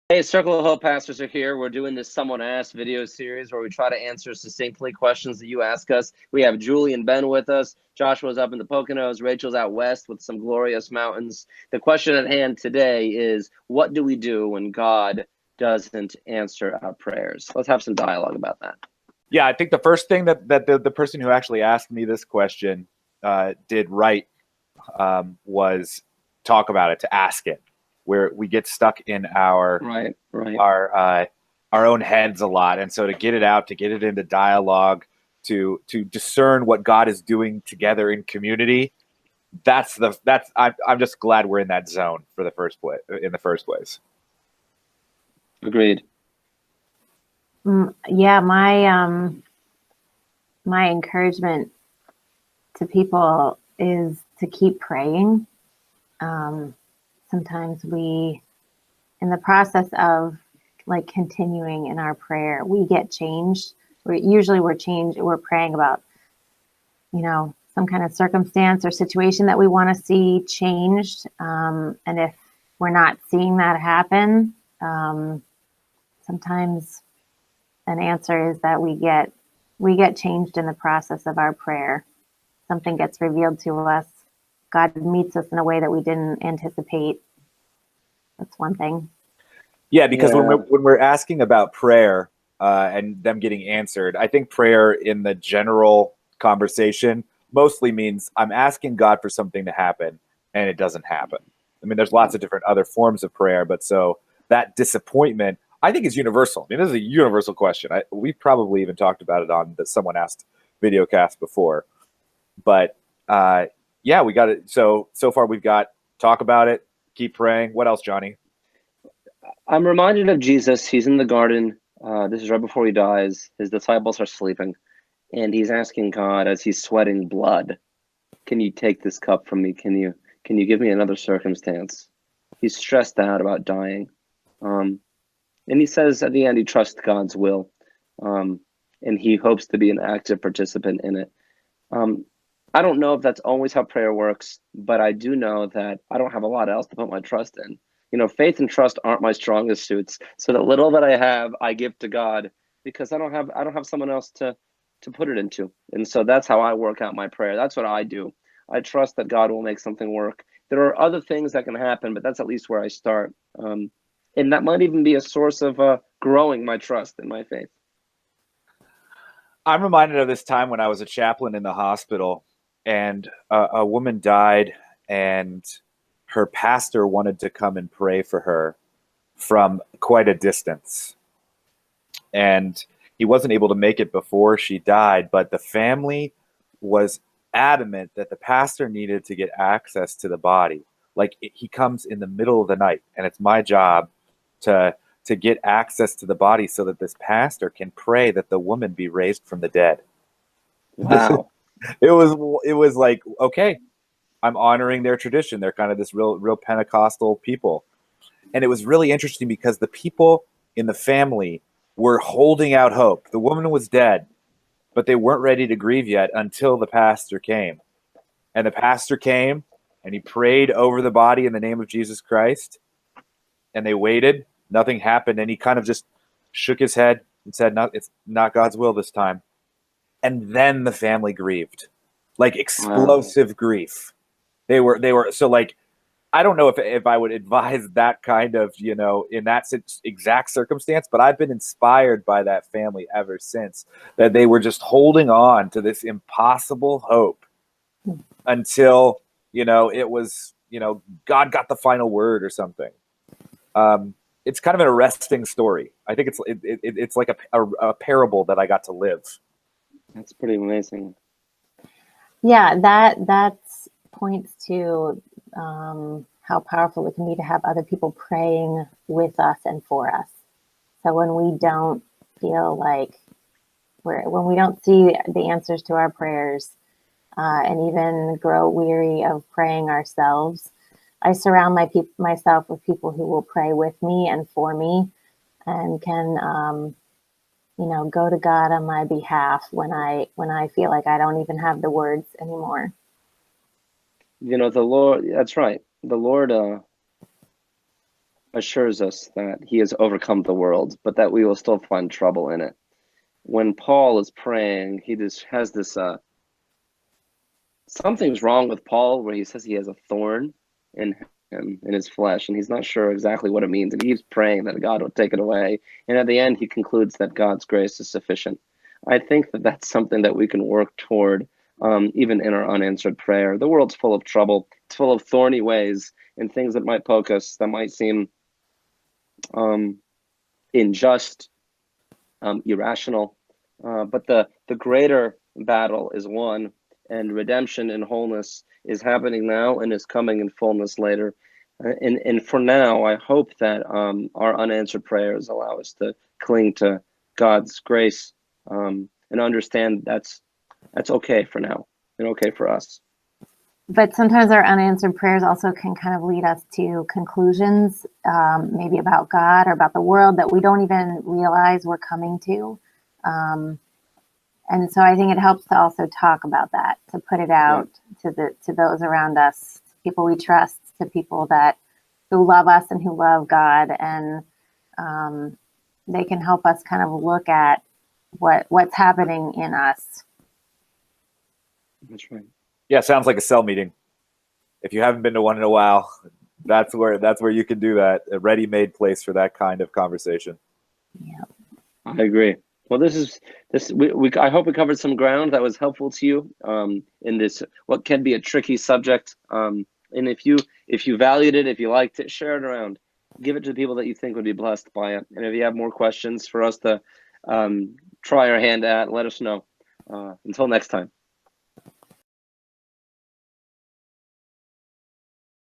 Hey, Circle of Hope pastors are here. We're doing this Someone Asked video series where we try to answer succinctly questions that you ask us. We have Julie and Ben with us. Joshua's up in the Poconos. Rachel's out west with some glorious mountains. The question at hand today is, what do we do when God doesn't answer our prayers? Let's have some dialogue about that. Yeah, I think the first thing that the person who actually asked me this question did right was talk about it, to ask it, where we get stuck in our own heads a lot, and so to get it out, to get it into dialogue, to discern what God is doing together in community. I'm just glad we're in that zone in the first place. Agreed. Yeah, my encouragement to people is to keep praying. Sometimes we, in the process of like continuing in our prayer, we get changed. We're praying about, some kind of circumstance or situation that we want to see changed. And if we're not seeing that happen, sometimes an answer is that we get changed in the process of our prayer. Something gets revealed to us. God meets us in a way that we didn't anticipate. That's one thing. Yeah, because when we're asking about prayer and them getting answered, I think prayer in the general conversation mostly means I'm asking God for something to happen and it doesn't happen. I mean, there's lots of different other forms of prayer, but so that disappointment, I think, is universal. I mean, this is a universal question. We've probably even talked about it on the Someone Asked videocast before. But yeah, we got it. So far we've got talk about it, keep praying. What else, Johnny? I'm reminded of Jesus. He's in the garden. This is right before he dies. His disciples are sleeping. And he's asking God as he's sweating blood, can you take this cup from me? Can you give me another circumstance? He's stressed out about dying. And he says at the end, he trusts God's will. And he hopes to be an active participant in it. I don't know if that's always how prayer works, but I do know that I don't have a lot else to put my trust in. Faith and trust aren't my strongest suits. So the little that I have, I give to God because I don't have someone else to put it into. And so that's how I work out my prayer. That's what I do. I trust that God will make something work. There are other things that can happen, but that's at least where I start. And that might even be a source of growing my trust in my faith. I'm reminded of this time when I was a chaplain in the hospital and a woman died and her pastor wanted to come and pray for her from quite a distance. And he wasn't able to make it before she died, but the family was adamant that the pastor needed to get access to the body. Like he comes in the middle of the night, and it's my job to get access to the body so that this pastor can pray that the woman be raised from the dead. Wow. It was like, okay, I'm honoring their tradition. They're kind of this real Pentecostal people. And it was really interesting because the people in the family were holding out hope. The woman was dead, but they weren't ready to grieve yet until the pastor came. And the pastor came and he prayed over the body in the name of Jesus Christ. And they waited. Nothing happened. And he kind of just shook his head and said, "No, it's not God's will this time." And then the family grieved, like explosive grief. They were so like, I don't know if I would advise that kind of, in that exact circumstance, but I've been inspired by that family ever since, that they were just holding on to this impossible hope until, it was, God got the final word or something. It's kind of an arresting story. I think it's like a parable that I got to live. That's pretty amazing. Yeah, that points to how powerful it can be to have other people praying with us and for us. So when we don't feel like when we don't see the answers to our prayers and even grow weary of praying ourselves, I surround myself with people who will pray with me and for me and can go to God on my behalf when I feel like I don't even have the words anymore. The Lord, that's right. The Lord assures us that he has overcome the world, but that we will still find trouble in it. When Paul is praying, he just has this something's wrong with Paul where he says he has a thorn in him, in his flesh, and he's not sure exactly what it means. And he's praying that God will take it away. And at the end, he concludes that God's grace is sufficient. I think that that's something that we can work toward, even in our unanswered prayer. The world's full of trouble. It's full of thorny ways and things that might poke us, that might seem unjust, irrational. But the greater battle is won, and redemption and wholeness is happening now and is coming in fullness later. And for now, I hope that our unanswered prayers allow us to cling to God's grace, and understand that's okay for now and okay for us. But sometimes our unanswered prayers also can kind of lead us to conclusions, maybe about God or about the world that we don't even realize we're coming to. And so I think it helps to also talk about that, to put it out to those around us, people we trust, to people who love us and who love God, and they can help us kind of look at what's happening in us. That's right. Yeah, sounds like a cell meeting. If you haven't been to one in a while, that's where you can do that. A ready-made place for that kind of conversation. Yeah, I agree. Well, I hope we covered some ground that was helpful to you in this what can be a tricky subject. And if you valued it, if you liked it, share it around. Give it to the people that you think would be blessed by it. And if you have more questions for us to try our hand at, let us know. Until next time.